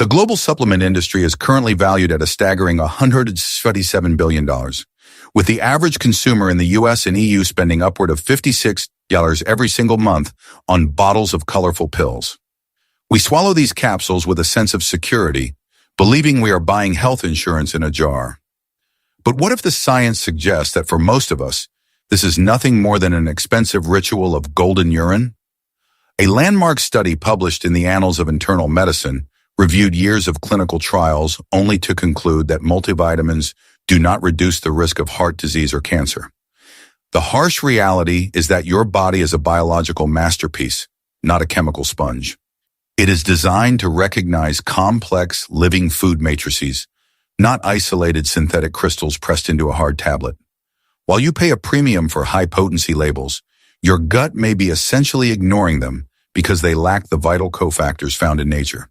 The global supplement industry is currently valued at a staggering $127 billion, with the average consumer in the US and EU spending upward of $56 every single month on bottles of colorful pills. We swallow these capsules with a sense of security, believing we are buying health insurance in a jar. But what if the science suggests that for most of us, this is nothing more than an expensive ritual of golden urine? A landmark study published in the Annals of Internal Medicine reviewed years of clinical trials only to conclude that multivitamins do not reduce the risk of heart disease or cancer. The harsh reality is that your body is a biological masterpiece, not a chemical sponge. It is designed to recognize complex living food matrices, not isolated synthetic crystals pressed into a hard tablet. While you pay a premium for high-potency labels, your gut may be essentially ignoring them because they lack the vital cofactors found in nature.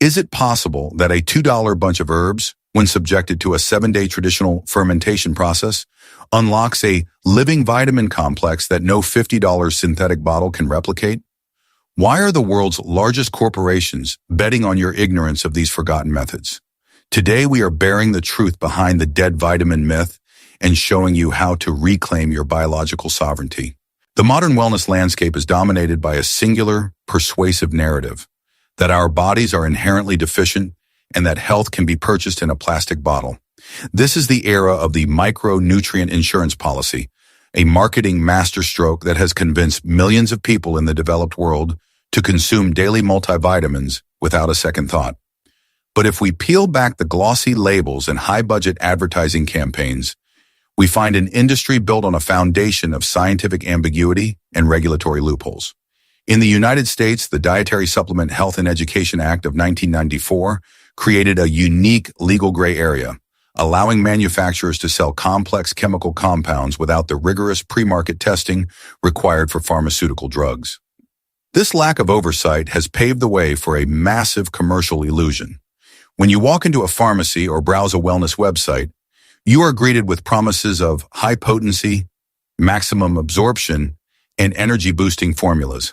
Is it possible that a $2 bunch of herbs, when subjected to a 7-day traditional fermentation process, unlocks a living vitamin complex that no $50 synthetic bottle can replicate? Why are the world's largest corporations betting on your ignorance of these forgotten methods? Today, we are bearing the truth behind the dead vitamin myth and showing you how to reclaim your biological sovereignty. The modern wellness landscape is dominated by a singular, persuasive narrative that our bodies are inherently deficient and that health can be purchased in a plastic bottle. This is the era of the micronutrient insurance policy, a marketing masterstroke that has convinced millions of people in the developed world to consume daily multivitamins without a second thought. But if we peel back the glossy labels and high-budget advertising campaigns, we find an industry built on a foundation of scientific ambiguity and regulatory loopholes. In the United States, the Dietary Supplement Health and Education Act of 1994 created a unique legal gray area, allowing manufacturers to sell complex chemical compounds without the rigorous pre-market testing required for pharmaceutical drugs. This lack of oversight has paved the way for a massive commercial illusion. When you walk into a pharmacy or browse a wellness website, you are greeted with promises of high potency, maximum absorption, and energy-boosting formulas.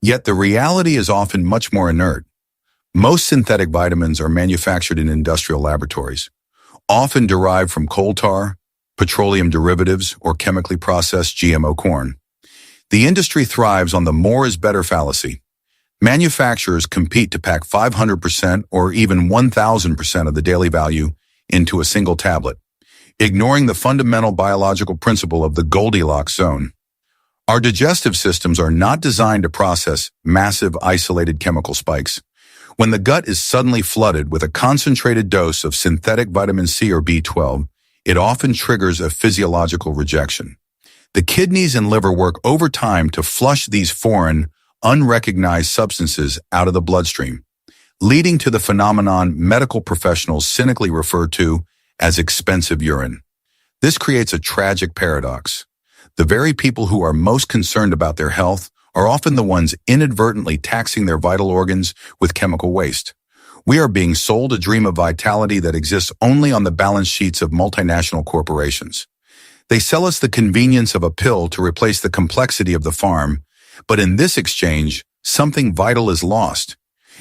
Yet the reality is often much more inert. Most synthetic vitamins are manufactured in industrial laboratories, often derived from coal tar, petroleum derivatives, or chemically processed GMO corn. The industry thrives on the more is better fallacy. Manufacturers compete to pack 500% or even 1,000% of the daily value into a single tablet, ignoring the fundamental biological principle of the Goldilocks zone. Our digestive systems are not designed to process massive isolated chemical spikes. When the gut is suddenly flooded with a concentrated dose of synthetic vitamin C or B12, it often triggers a physiological rejection. The kidneys and liver work overtime to flush these foreign, unrecognized substances out of the bloodstream, leading to the phenomenon medical professionals cynically refer to as expensive urine. This creates a tragic paradox. The very people who are most concerned about their health are often the ones inadvertently taxing their vital organs with chemical waste. We are being sold a dream of vitality that exists only on the balance sheets of multinational corporations. They sell us the convenience of a pill to replace the complexity of the farm, but in this exchange, something vital is lost.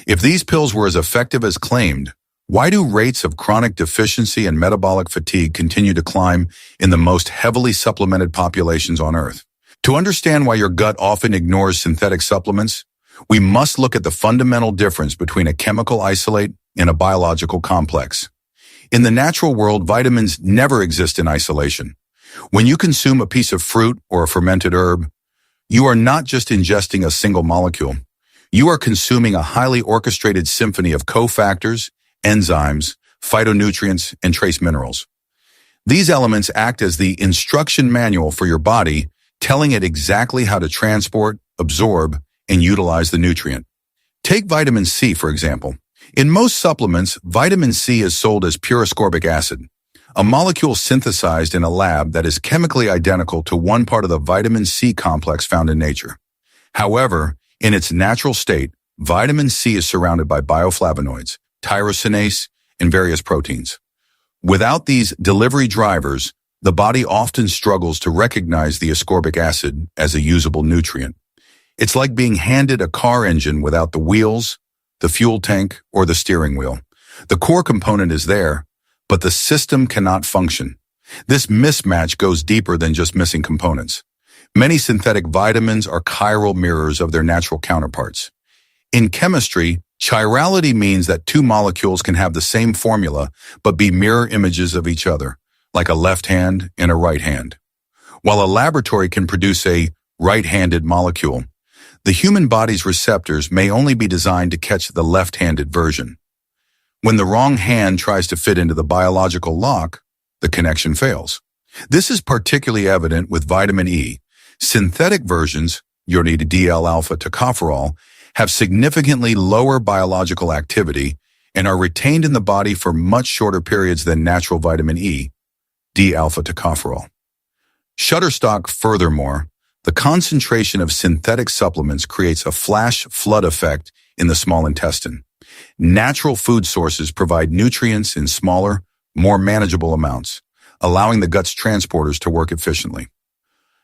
If these pills were as effective as claimed, why do rates of chronic deficiency and metabolic fatigue continue to climb in the most heavily supplemented populations on Earth? To understand why your gut often ignores synthetic supplements, we must look at the fundamental difference between a chemical isolate and a biological complex. In the natural world, vitamins never exist in isolation. When you consume a piece of fruit or a fermented herb, you are not just ingesting a single molecule. You are consuming a highly orchestrated symphony of cofactors, enzymes, phytonutrients, and trace minerals. These elements act as the instruction manual for your body, telling it exactly how to transport, absorb, and utilize the nutrient. Take vitamin C, for example. In most supplements, vitamin C is sold as pure ascorbic acid, a molecule synthesized in a lab that is chemically identical to one part of the vitamin C complex found in nature. However, in its natural state, vitamin C is surrounded by bioflavonoids, tyrosinase, and various proteins. Without these delivery drivers, the body often struggles to recognize the ascorbic acid as a usable nutrient. It's like being handed a car engine without the wheels, the fuel tank, or the steering wheel. The core component is there, but the system cannot function. This mismatch goes deeper than just missing components. Many synthetic vitamins are chiral mirrors of their natural counterparts. In chemistry, chirality means that two molecules can have the same formula but be mirror images of each other, like a left hand and a right hand. While a laboratory can produce a right-handed molecule, the human body's receptors may only be designed to catch the left-handed version. When the wrong hand tries to fit into the biological lock, the connection fails. This is particularly evident with vitamin E. Synthetic versions, urine-alpha tocopherol, have significantly lower biological activity and are retained in the body for much shorter periods than natural vitamin E, D-alpha tocopherol. Shutterstock, furthermore, the concentration of synthetic supplements creates a flash flood effect in the small intestine. Natural food sources provide nutrients in smaller, more manageable amounts, allowing the gut's transporters to work efficiently.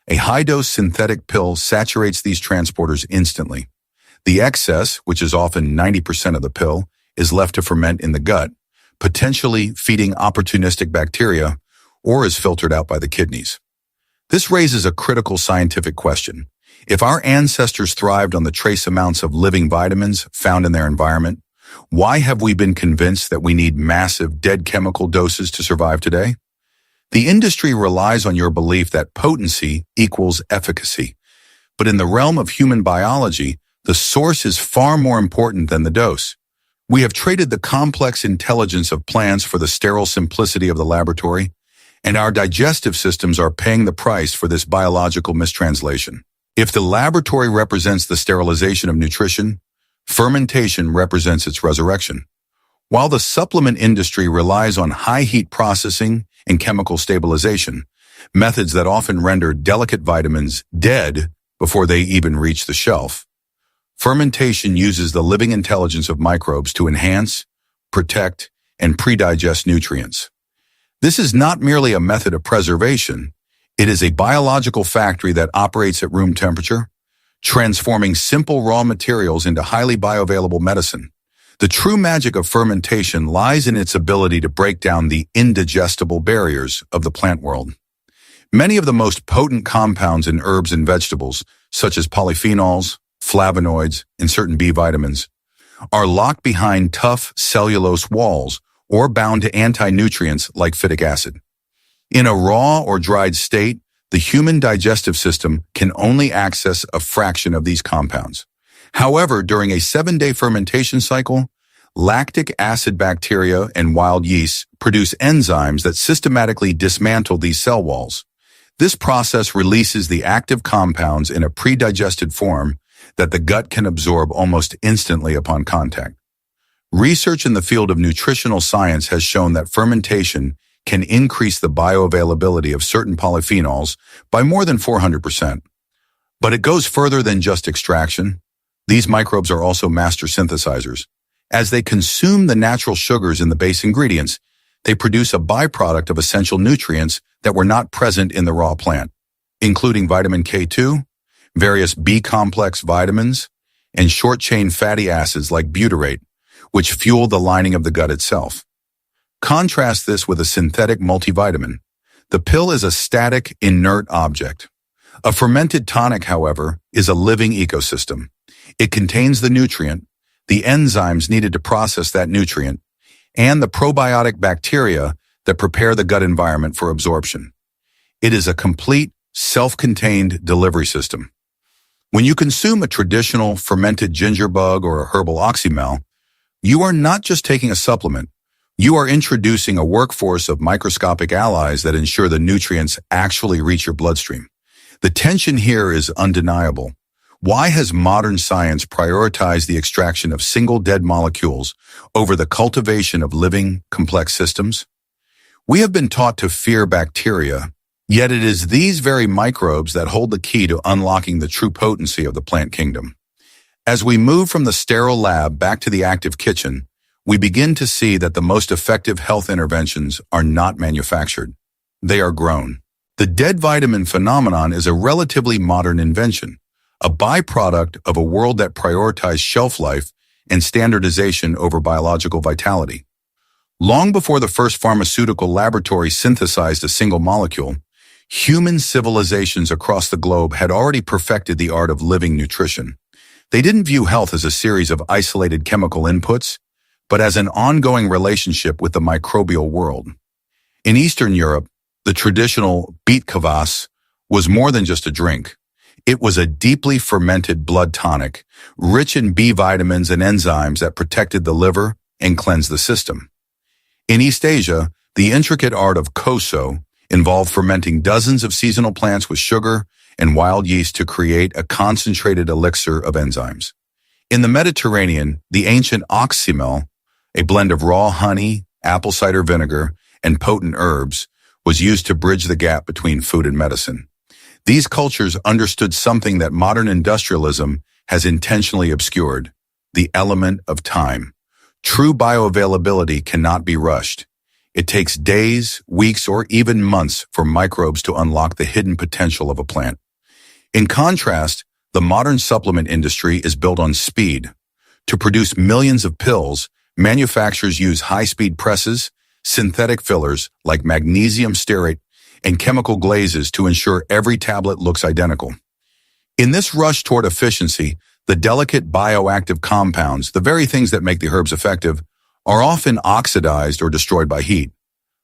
A high-dose synthetic pill saturates these transporters instantly. The excess, which is often 90% of the pill, is left to ferment in the gut, potentially feeding opportunistic bacteria, or is filtered out by the kidneys. This raises a critical scientific question. If our ancestors thrived on the trace amounts of living vitamins found in their environment, why have we been convinced that we need massive dead chemical doses to survive today? The industry relies on your belief that potency equals efficacy. But in the realm of human biology, the source is far more important than the dose. We have traded the complex intelligence of plants for the sterile simplicity of the laboratory, and our digestive systems are paying the price for this biological mistranslation. If the laboratory represents the sterilization of nutrition, fermentation represents its resurrection. While the supplement industry relies on high-heat processing and chemical stabilization, methods that often render delicate vitamins dead before they even reach the shelf, fermentation uses the living intelligence of microbes to enhance, protect, and pre-digest nutrients. This is not merely a method of preservation, it is a biological factory that operates at room temperature, transforming simple raw materials into highly bioavailable medicine. The true magic of fermentation lies in its ability to break down the indigestible barriers of the plant world. Many of the most potent compounds in herbs and vegetables, such as polyphenols, flavonoids, and certain B vitamins, are locked behind tough cellulose walls or bound to anti-nutrients like phytic acid. In a raw or dried state, the human digestive system can only access a fraction of these compounds. However, during a 7-day fermentation cycle, lactic acid bacteria and wild yeasts produce enzymes that systematically dismantle these cell walls. This process releases the active compounds in a pre-digested form that the gut can absorb almost instantly upon contact. Research in the field of nutritional science has shown that fermentation can increase the bioavailability of certain polyphenols by more than 400%. But it goes further than just extraction. These microbes are also master synthesizers. As they consume the natural sugars in the base ingredients, they produce a byproduct of essential nutrients that were not present in the raw plant, including vitamin K2, various B-complex vitamins, and short-chain fatty acids like butyrate, which fuel the lining of the gut itself. Contrast this with a synthetic multivitamin. The pill is a static, inert object. A fermented tonic, however, is a living ecosystem. It contains the nutrient, the enzymes needed to process that nutrient, and the probiotic bacteria that prepare the gut environment for absorption. It is a complete, self-contained delivery system. When you consume a traditional fermented ginger bug or a herbal oxymel, you are not just taking a supplement. You are introducing a workforce of microscopic allies that ensure the nutrients actually reach your bloodstream. The tension here is undeniable. Why has modern science prioritized the extraction of single dead molecules over the cultivation of living, complex systems? We have been taught to fear bacteria, yet it is these very microbes that hold the key to unlocking the true potency of the plant kingdom. As we move from the sterile lab back to the active kitchen, we begin to see that the most effective health interventions are not manufactured. They are grown. The dead vitamin phenomenon is a relatively modern invention, a byproduct of a world that prioritized shelf life and standardization over biological vitality. Long before the first pharmaceutical laboratory synthesized a single molecule, human civilizations across the globe had already perfected the art of living nutrition. They didn't view health as a series of isolated chemical inputs, but as an ongoing relationship with the microbial world. In Eastern Europe, the traditional Kvass was more than just a drink. It was a deeply fermented blood tonic, rich in B vitamins and enzymes that protected the liver and cleansed the system. In East Asia, the intricate art of koso involved fermenting dozens of seasonal plants with sugar and wild yeast to create a concentrated elixir of enzymes. In the Mediterranean, the ancient Oxymel, a blend of raw honey, apple cider vinegar, and potent herbs, was used to bridge the gap between food and medicine. These cultures understood something that modern industrialism has intentionally obscured: the element of time. True bioavailability cannot be rushed. It takes days, weeks, or even months for microbes to unlock the hidden potential of a plant. In contrast, the modern supplement industry is built on speed. To produce millions of pills, manufacturers use high-speed presses, synthetic fillers like magnesium stearate, and chemical glazes to ensure every tablet looks identical. In this rush toward efficiency, the delicate bioactive compounds, the very things that make the herbs effective, are often oxidized or destroyed by heat.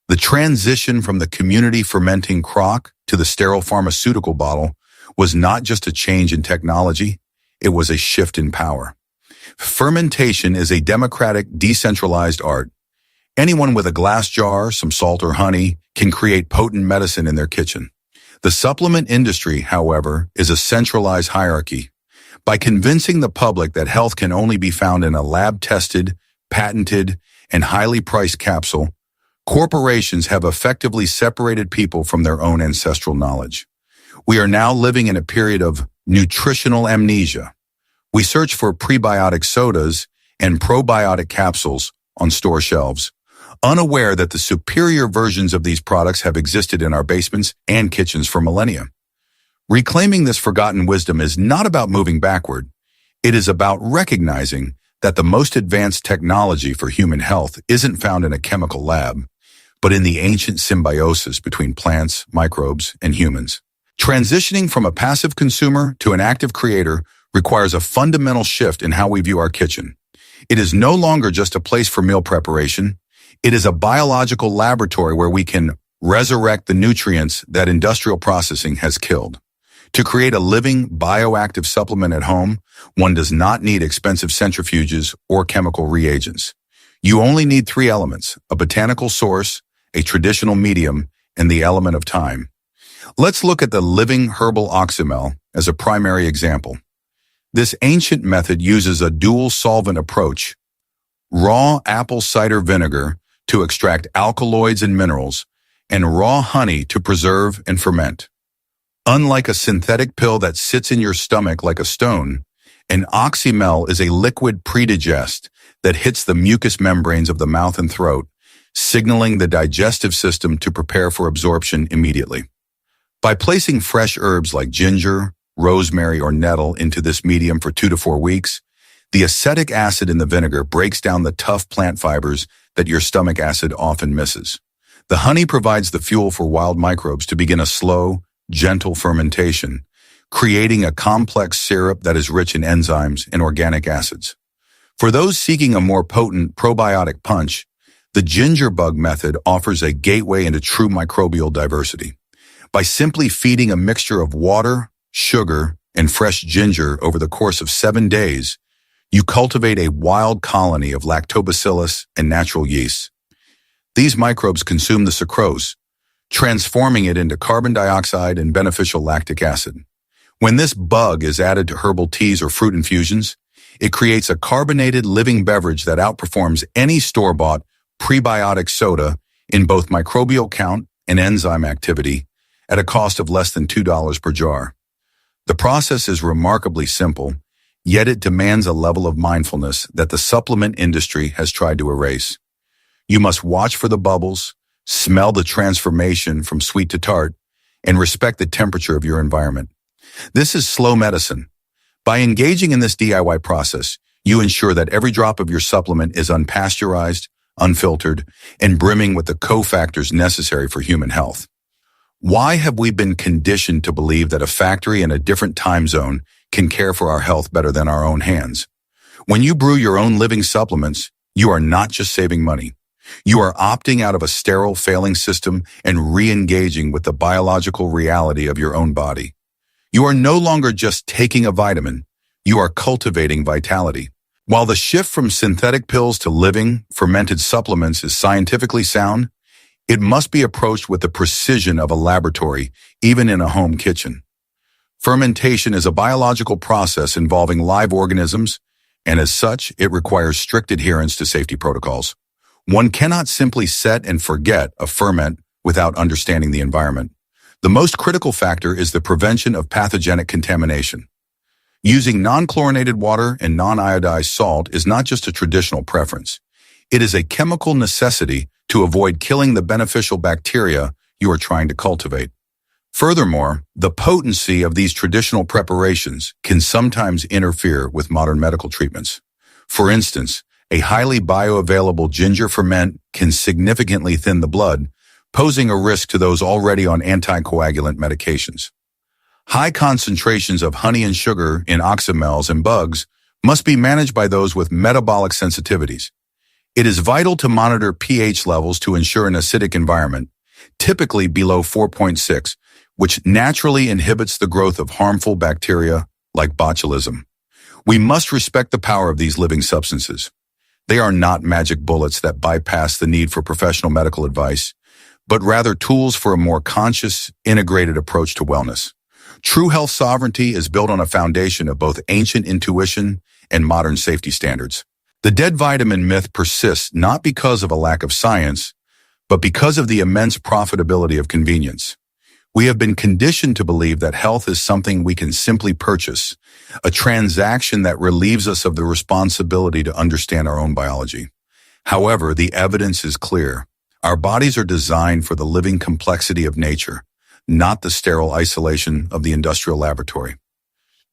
The transition from the community fermenting crock to the sterile pharmaceutical bottle was not just a change in technology, it was a shift in power. Fermentation is a democratic, decentralized art. Anyone with a glass jar, some salt or honey, can create potent medicine in their kitchen. The supplement industry, however, is a centralized hierarchy. By convincing the public that health can only be found in a lab-tested, patented, and highly priced capsule, corporations have effectively separated people from their own ancestral knowledge. We are now living in a period of nutritional amnesia. We search for prebiotic sodas and probiotic capsules on store shelves, unaware that the superior versions of these products have existed in our basements and kitchens for millennia. Reclaiming this forgotten wisdom is not about moving backward. It is about recognizing that the most advanced technology for human health isn't found in a chemical lab, but in the ancient symbiosis between plants, microbes, and humans. Transitioning from a passive consumer to an active creator requires a fundamental shift in how we view our kitchen. It is no longer just a place for meal preparation. It is a biological laboratory where we can resurrect the nutrients that industrial processing has killed. To create a living, bioactive supplement at home, one does not need expensive centrifuges or chemical reagents. You only need three elements: a botanical source, a traditional medium, and the element of time. Let's look at the living herbal oxymel as a primary example. This ancient method uses a dual solvent approach: raw apple cider vinegar to extract alkaloids and minerals, and raw honey to preserve and ferment. Unlike a synthetic pill that sits in your stomach like a stone, an oxymel is a liquid predigest that hits the mucous membranes of the mouth and throat, signaling the digestive system to prepare for absorption immediately. By placing fresh herbs like ginger, rosemary, or nettle into this medium for 2 to 4 weeks, the acetic acid in the vinegar breaks down the tough plant fibers that your stomach acid often misses. The honey provides the fuel for wild microbes to begin a slow, gentle fermentation, creating a complex syrup that is rich in enzymes and organic acids. For those seeking a more potent probiotic punch, the ginger bug method offers a gateway into true microbial diversity. By simply feeding a mixture of water, sugar, and fresh ginger over the course of 7 days, you cultivate a wild colony of lactobacillus and natural yeast. These microbes consume the sucrose, transforming it into carbon dioxide and beneficial lactic acid. When this bug is added to herbal teas or fruit infusions, it creates a carbonated living beverage that outperforms any store-bought prebiotic soda in both microbial count and enzyme activity at a cost of less than $2 per jar. The process is remarkably simple, yet it demands a level of mindfulness that the supplement industry has tried to erase. You must watch for the bubbles, smell the transformation from sweet to tart, and respect the temperature of your environment. This is slow medicine. By engaging in this DIY process, You ensure that every drop of your supplement is unpasteurized, unfiltered, and brimming with the cofactors necessary for human health. Why have we been conditioned to believe that a factory in a different time zone can care for our health better than our own hands? When you brew your own living supplements, you are not just saving money. You are opting out of a sterile, failing system and re-engaging with the biological reality of your own body. You are no longer just taking a vitamin. You are cultivating vitality. While the shift from synthetic pills to living, fermented supplements is scientifically sound, it must be approached with the precision of a laboratory, even in a home kitchen. Fermentation is a biological process involving live organisms, and as such, it requires strict adherence to safety protocols. One cannot simply set and forget a ferment without understanding the environment. The most critical factor is the prevention of pathogenic contamination. Using non-chlorinated water and non-iodized salt is not just a traditional preference. It is a chemical necessity to avoid killing the beneficial bacteria you are trying to cultivate. Furthermore, the potency of these traditional preparations can sometimes interfere with modern medical treatments. For instance, a highly bioavailable ginger ferment can significantly thin the blood, posing a risk to those already on anticoagulant medications. High concentrations of honey and sugar in oxymels and bugs must be managed by those with metabolic sensitivities. It is vital to monitor pH levels to ensure an acidic environment, typically below 4.6, which naturally inhibits the growth of harmful bacteria like botulism. We must respect the power of these living substances. They are not magic bullets that bypass the need for professional medical advice, but rather tools for a more conscious, integrated approach to wellness. True health sovereignty is built on a foundation of both ancient intuition and modern safety standards. The dead vitamin myth persists not because of a lack of science, but because of the immense profitability of convenience. We have been conditioned to believe that health is something we can simply purchase, a transaction that relieves us of the responsibility to understand our own biology. However, the evidence is clear. Our bodies are designed for the living complexity of nature, not the sterile isolation of the industrial laboratory.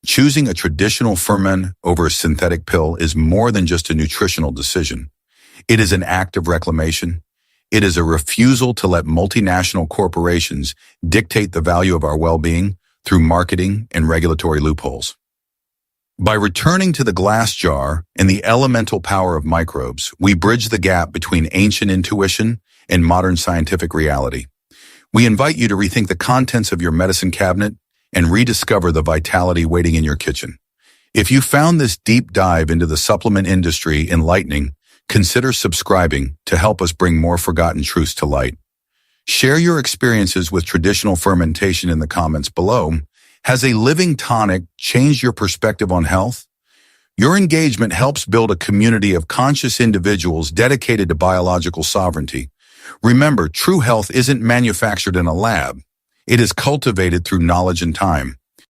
Choosing a traditional ferment over a synthetic pill is more than just a nutritional decision. It is an act of reclamation. It is a refusal to let multinational corporations dictate the value of our well-being through marketing and regulatory loopholes. By returning to the glass jar and the elemental power of microbes, we bridge the gap between ancient intuition and modern scientific reality. We invite you to rethink the contents of your medicine cabinet and rediscover the vitality waiting in your kitchen. If you found this deep dive into the supplement industry enlightening, consider subscribing to help us bring more forgotten truths to light. Share your experiences with traditional fermentation in the comments below. Has a living tonic changed your perspective on health? Your engagement helps build a community of conscious individuals dedicated to biological sovereignty. Remember, true health isn't manufactured in a lab. It is cultivated through knowledge and time.